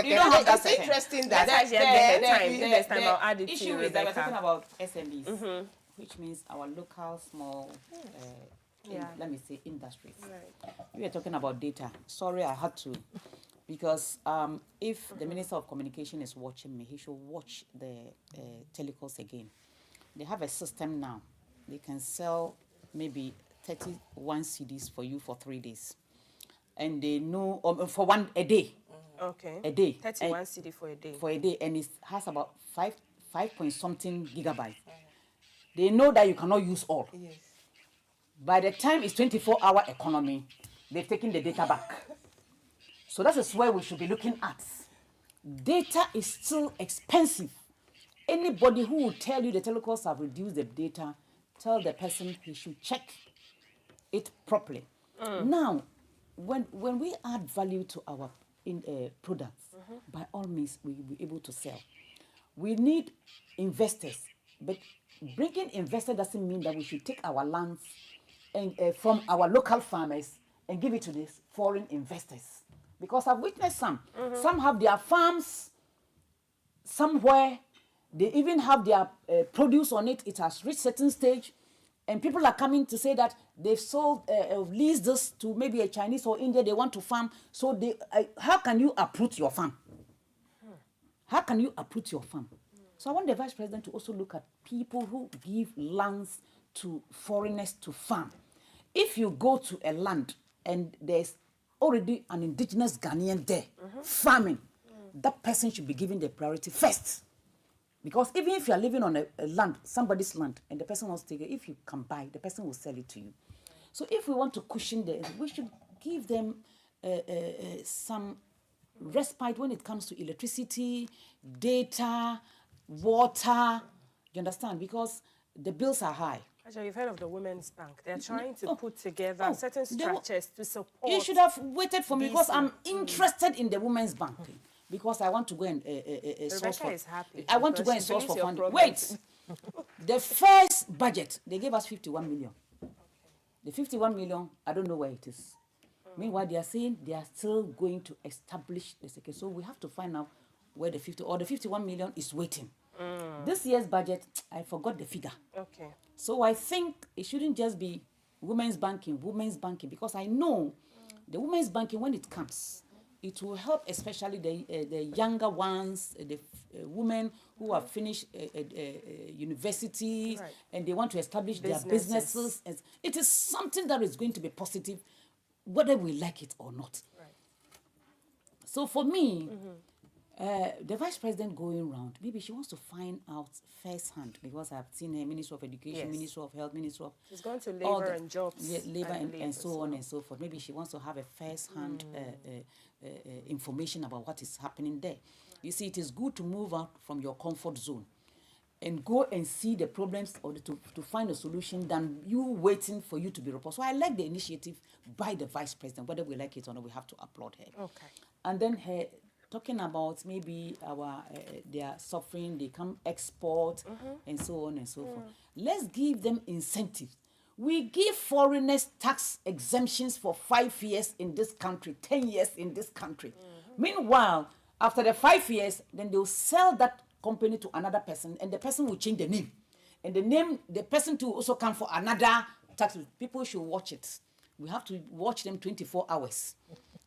you don't have that It's second. interesting that Next time I'll add it the to issue you, is that we're Rebecca. talking about SMEs, which means our local small, let me say, industries. We are talking about data. Sorry, I had to, because if the Minister of Communication is watching me, he should watch the telecalls again. They have a system now. They can sell maybe 31 CDs for you for 3 days. And they know, for a day. Okay. A day. 31 CD for a day. For a day, and it has about 5 point something gigabytes. They know that you cannot use all. Yes. By the time it's 24-hour economy, they've taken the data back. So that is where we should be looking at. Data is still expensive. Anybody who will tell you the telecoms have reduced the data, tell the person he should check it properly. Now, when we add value to our products, by all means, we will be able to sell. We need investors, but bringing investors doesn't mean that we should take our lands and from our local farmers and give it to these foreign investors. Because I've witnessed some. Some have their farms somewhere. They even have their produce on it. It has reached certain stage. And people are coming to say that they've sold, leased this to maybe a Chinese or India. They want to farm. So they, how can you uproot your farm? How can you uproot your farm? So I want the Vice President to also look at people who give lands to foreigners to farm. If you go to a land and there's already an indigenous Ghanaian there farming, that person should be given the priority first. Because even if you are living on a land, somebody's land, and the person wants to take it, if you can buy, the person will sell it to you. So if we want to cushion them, we should give them some respite when it comes to electricity, data, water. You understand? Because the bills are high. Actually, you've heard of the Women's Bank. They're trying to put together certain structures to support. You should have waited for me because I'm interested in the Women's Bank. Because I want to go and source for. I want to go and source for funding. Wait, the first budget they gave us 51 million. The 51 million, I don't know where it is. Meanwhile, they are saying they are still going to establish the second. So we have to find out where the 51 million is waiting. This year's budget, I forgot the figure. Okay. So I think it shouldn't just be women's banking, because I know the women's banking, when it comes, it will help especially the younger ones, the women who have finished university and they want to establish their businesses. It is something that is going to be positive, whether we like it or not. Right. So for me, the Vice President going around, maybe she wants to find out firsthand, because I've seen her Minister of Education, Minister of Health, Minister of... She's going to labor and jobs. Yeah, labor and so on and so forth. Maybe she wants to have a firsthand information about what is happening there. You see, it is good to move out from your comfort zone and go and see the problems or to find a solution than you waiting for you to be reported. So I like the initiative by the Vice President. Whether we like it or not, we have to applaud her. Okay. And then her talking about maybe they are suffering, they come export and so on and so forth. Let's give them incentives. We give foreigners tax exemptions for 5 years in this country, 10 years in this country. Meanwhile, after the 5 years, then they'll sell that company to another person, and the person will change the name. And the person too also come for another tax. People should watch it. We have to watch them 24 hours.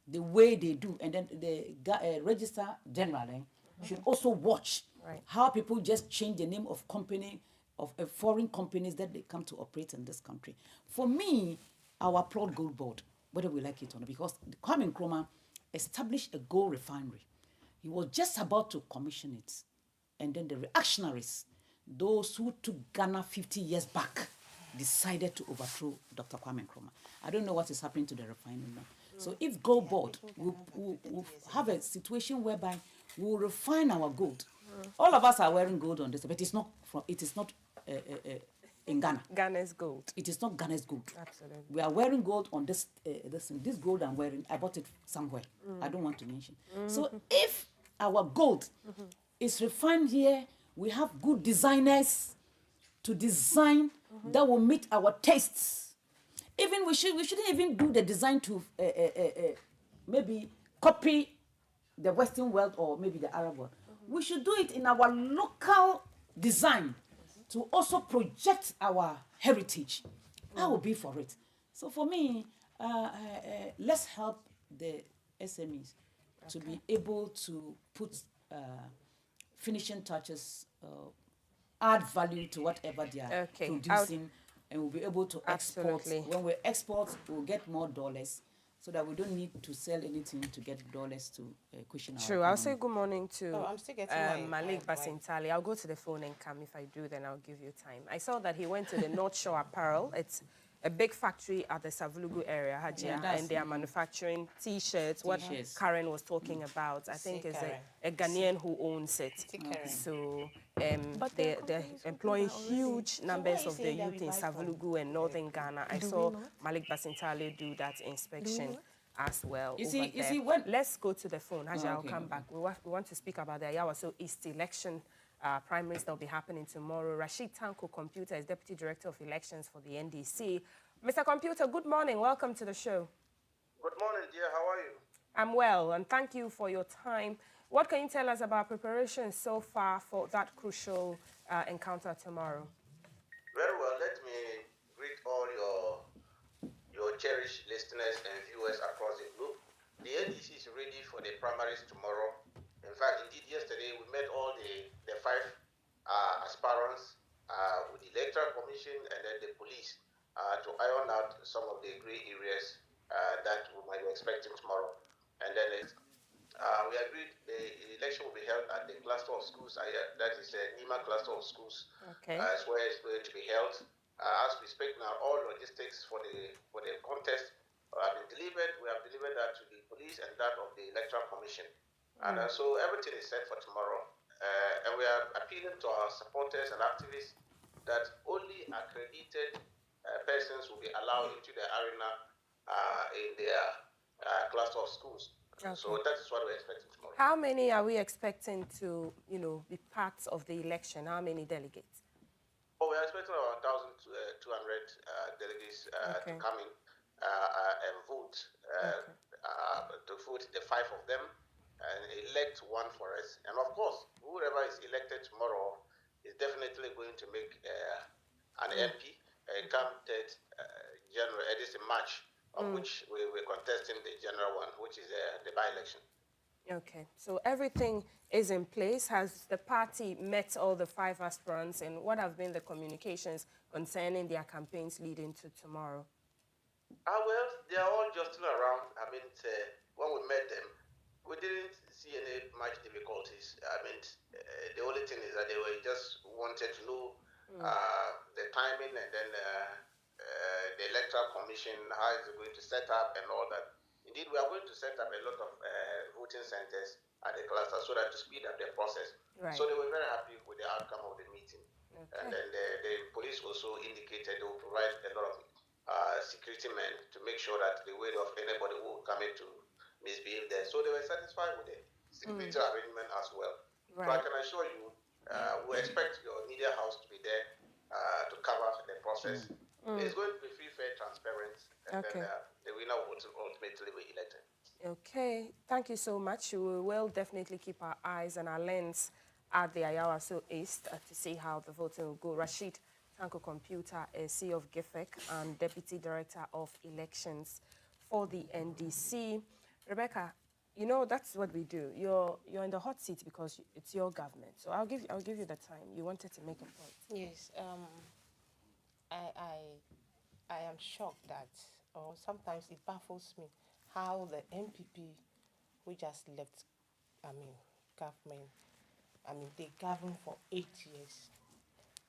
The way they do, and then the Registrar General should also watch how people just change the name of company, of foreign companies that they come to operate in this country. For me, I will applaud Gold Board, whether we like it or not, because Kwame Nkrumah established a gold refinery. He was just about to commission it, and then the reactionaries, those who took Ghana 50 years back, decided to overthrow Dr. Kwame Nkrumah. I don't know what is happening to the refinery now. So if Gold Board will have a situation whereby we will refine our gold. All of us are wearing gold on this, but it is not in Ghana. Ghana's gold. It is not Ghana's gold. Absolutely. We are wearing gold on this gold I'm wearing. I bought it somewhere. I don't want to mention. So if our gold is refined here, we have good designers to design that will meet our tastes. Even we shouldn't even do the design to maybe copy the Western world or maybe the Arab world. We should do it in our local design to also project our heritage. I will be for it. So for me, let's help the SMEs to be able to put finishing touches, add value to whatever they are producing. And we'll be able to export. When we export, we'll get more dollars, so that we don't need to sell anything to get dollars to cushion our economy. I'll say good morning to I'm still getting Malik Basintali. I'll go to the phone and come. If I do, then I'll give you time. I saw that he went to the North Shore Apparel. It's a big factory at the Savulugu area, Hajia, and they are manufacturing T-shirts. What Karen was talking about, I think, is a Ghanaian who owns it. So they're employing huge numbers of the youth in Savulugu and northern Ghana. I saw Malik Basintale do that inspection. as well. You see, there. Let's go to the phone. Haji, I'll come back. We want to speak about the Ayawaso East election primaries that will be happening tomorrow. Rashid Tanko Computer is Deputy Director of Elections for the NDC. Mr. Computer, good morning. Welcome to the show. Good morning, dear. How are you? I'm well, and thank you for your time. What can you tell us about preparations so far for that crucial encounter tomorrow? Very well. Let me greet all your cherished listeners and viewers across the globe. The NDC is ready for the primaries tomorrow. In fact, indeed, yesterday we met all the 5 aspirants with the Electoral Commission and then the police to iron out some of the grey areas that we might be expecting tomorrow. And then we agreed the election will be held at the cluster of schools, that is the Nima cluster of schools, as where it's going to be held. As we speak now, all logistics for the contest have been delivered. We have delivered that to the police and that of the Electoral Commission. And so everything is set for tomorrow. And we are appealing to our supporters and activists that only accredited persons will be allowed into the arena in their cluster of schools. Okay. So that is what we're expecting tomorrow. How many are we expecting to, be part of the election? How many delegates? Oh, we're expecting about 1,200 delegates to come in and vote. To vote the 5 of them and elect one for us. And of course, whoever is elected tomorrow is definitely going to make an MP come 3rd January. It is a March, of which we're contesting the general one, which is the by-election. Okay, so everything is in place. Has the party met all the 5 aspirants, and what have been the communications concerning their campaigns leading to tomorrow? Well, they are all just around. I mean, when we met them, we didn't see any much difficulties. I mean, the only thing is that they were just wanted to know the timing and then the Electoral Commission, how is it going to set up and all that. Indeed, we are going to set up a lot of voting centers at the cluster so that to speed up the process. Right. So they were very happy with the outcome of the meeting. Okay. And then the police also indicated they will provide a lot of security men to make sure that the weight of anybody who will come in to misbehave there. So they were satisfied with the security arrangement as well. Right. So I can assure you, we expect your media house to be there to cover the process. It's going to be free, fair, transparent, and then the winner will ultimately be elected. Okay, thank you so much. We will definitely keep our eyes and our lens at the Ayawaso East to see how the voting will go. Rashid Tanko Computer is CEO of GIFEC and Deputy Director of Elections for the NDC. Rebecca, that's what we do. You're in the hot seat because it's your government. So I'll give you the time. You wanted to make a point. Yes. I am shocked that, or sometimes it baffles me, how the MPP, who just left, government, they governed for 8 years.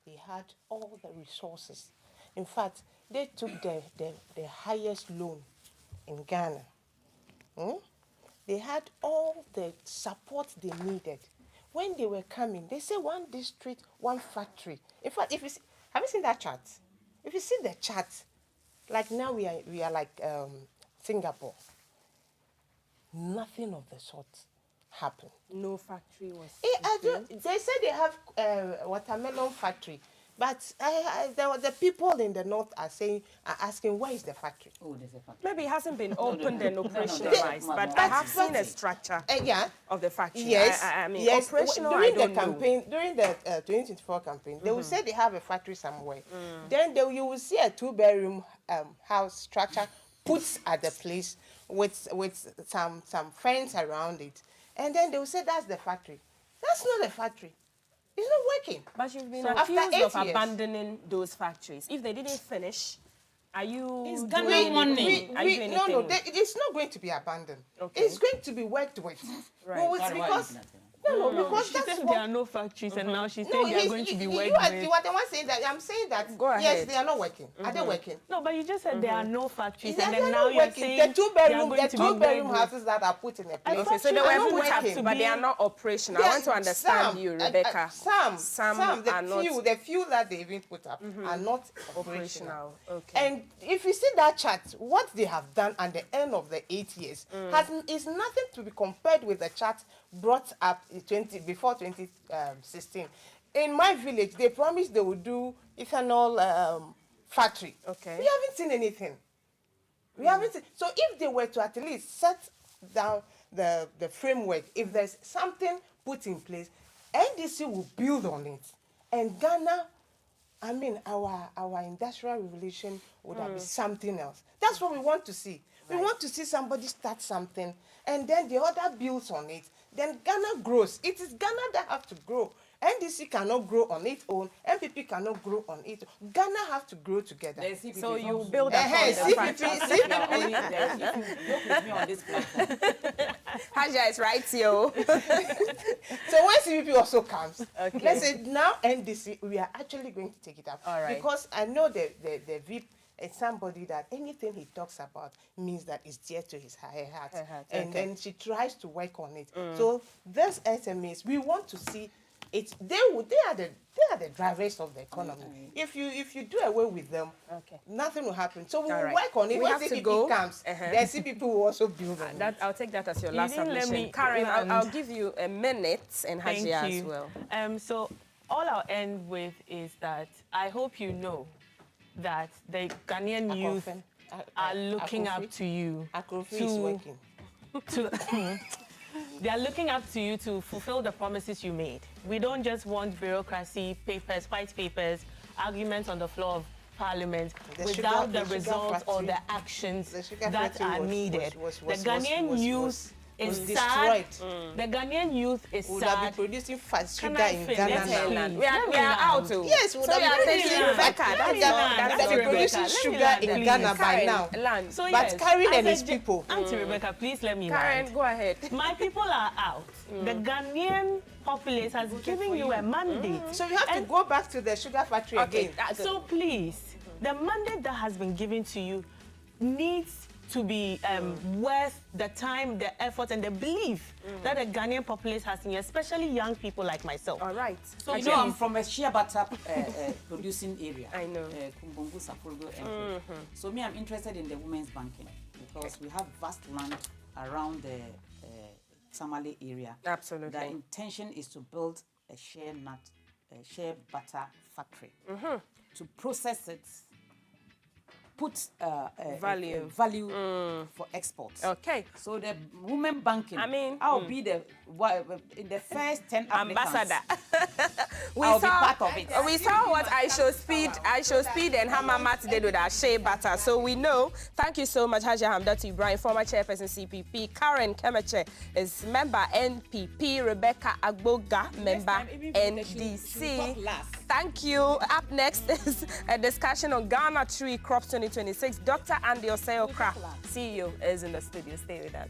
They had all the resources. In fact, they took the highest loan in Ghana. They had all the support they needed. When they were coming, they said 1 district, 1 factory. In fact, have you seen that chart? If you see the chart, like now we are like Singapore. Nothing of the sort happened. No factory was. They said they have watermelon factory, but the people in the north are asking, where is the factory? Oh, there's a factory. Maybe it hasn't been opened and operationalized, but I have seen a structure of the factory. Yes, yes. Operational, during the 2024 campaign, they will say they have a factory somewhere. Then you will see a 2-bedroom house structure put at the place with some fence around it, and then they will say that's the factory. That's not a factory. It's not working. But you've been accused of abandoning those factories. If they didn't finish, are you it's doing money? No, it's not going to be abandoned. Okay. It's going to be worked with. Right. Because No, because she that's said what... there are no factories, and now she's saying No, they are going to be working you are the one saying that. I'm saying that, Go yes, ahead. they are not working. Are they working? No, but you just said there are no factories, They and are then now not you're working. saying The they are two-bedroom going to be working. houses that are put in a place. Okay, so they are were not put up, working. but they are not operational. I want to understand you, Rebecca. Some are the few that they even put up are not operational. operational. Okay. And if you see that chart, what they have done at the end of the 8 years is nothing to be compared with the chart brought up in before 2016. In my village, they promised they would do ethanol factory. Okay. We haven't seen anything. We haven't seen. So if they were to at least set down the framework, if there's something put in place, NDC will build on it. And Ghana, I mean, our industrial revolution would have been something else. That's what we want to see. We want to see somebody start something, and then the other builds on it. Then Ghana grows. It is Ghana that has to grow. NDC cannot grow on its own. MPP cannot grow on its own. Ghana have to grow together. So you build upon the franchise. me on this platform. Haja is right, yo. So when CPP also comes, Okay. let's say now NDC, we are actually going to take it up. All right. Because I know the VIP is somebody that anything he talks about means that it's dear to his her heart. And then she tries to work on it. So these SMEs, we want to see it. They are the drivers of the economy. If you do away with them, nothing will happen. So we will work on it. We Once have to CPP go. comes, then CPP will also build on it. I'll take that as your You last didn't let submission. me Karen, land. I'll give you a minute, and Thank Haja as you. well. So all I'll end with is that I hope you know that the Ghanaian youth are looking up to you. Akofi is working. They are looking up to you to fulfill the promises you made. We don't just want bureaucracy, papers, white papers, arguments on the floor of Parliament without the results or the actions that are needed. The Ghanaian youth is sad. The Ghanaian youth is Would sad. have been producing fast Can sugar I in finish? Ghana now. We are out too. Yes, we would So you have are been taking producing Rebecca. That's producing sugar in Ghana by now. Land. So But yes, Karen as and a his ge- people. Auntie Rebecca, please let me Karen, land. go ahead. My people are out. The Ghanaian populace has given you a mandate. So we have to go back to the sugar factory again. So please, the mandate that has been given to you needs to be worth the time, the effort, and the belief that the Ghanaian populace has in you, especially young people like myself. All right. So You know, I'm from a shea butter producing area. I know. Kumbongu, Sapulgo, and so me, I'm interested in the women's banking because we have vast land around the Tamale area. Absolutely. The intention is to build a shea butter factory to process it, put Value. value for exports. Okay. So the women banking, I mean, I'll be in the first 10 applicants. Ambassador. I'll be part of it. We saw what I Show Speed and Hamamat did with our shea butter. So we know. Thank you so much, Haja Hamdatu Ibrahim, former chairperson CPP. Karen Kemeche is member NPP. Rebecca Agboga, member NDC. Thank you. Up next is a discussion on Ghana Tree Crops 2026. Dr. Andy Oseo Kra, CEO, is in the studio. Stay with us.